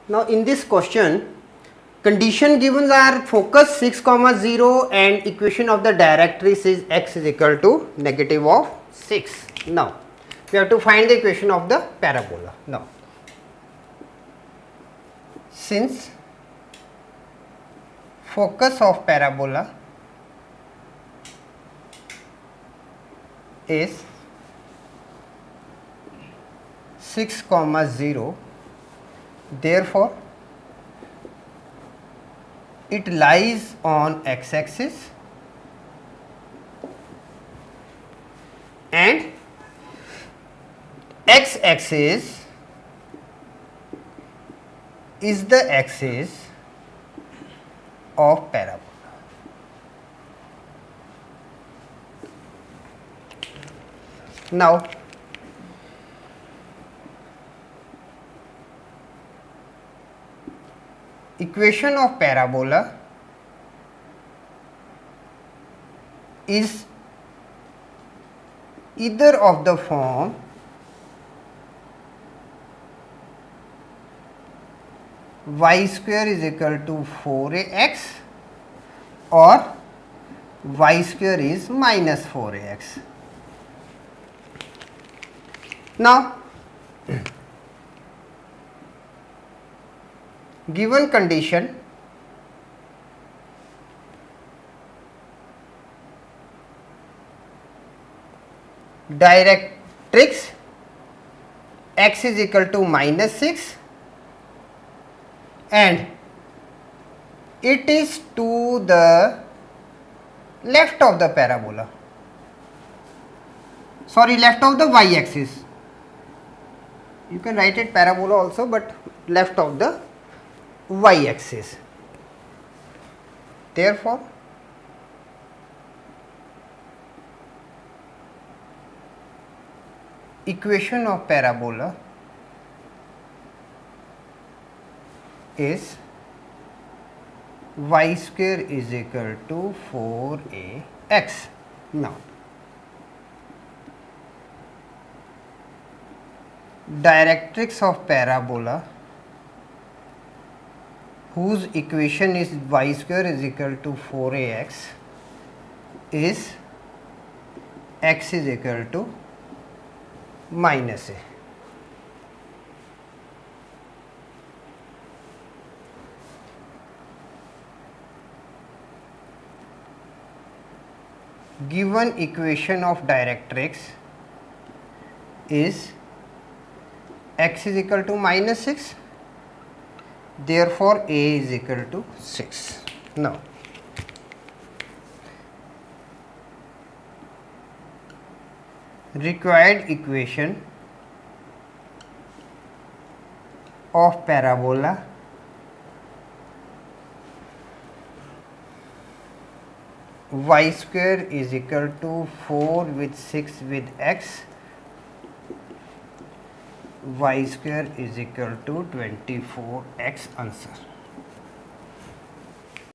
Now in this question, condition given are focus 6, 0 and equation of the directrix is x is equal to negative of 6. Now we have to find the equation of the parabola. Now since focus of parabola is 6, 0, therefore it lies on x-axis and x-axis is the axis of parabola. Now equation of parabola is either of the form y square is equal to 4ax or y square is minus 4ax. Now given condition, directrix x is equal to minus 6 and it is to the left of the parabola, sorry, left of the y axis. You can write it parabola also, but left of the y axis. Therefore equation of parabola is y square is equal to 4ax. Now directrix of parabola whose equation is y square is equal to 4ax is x is equal to minus a. Given equation of directrix is x is equal to minus 6, therefore a is equal to 6. Now required equation of parabola y square is equal to 4 with 6 with x, y square is equal to 24x answer.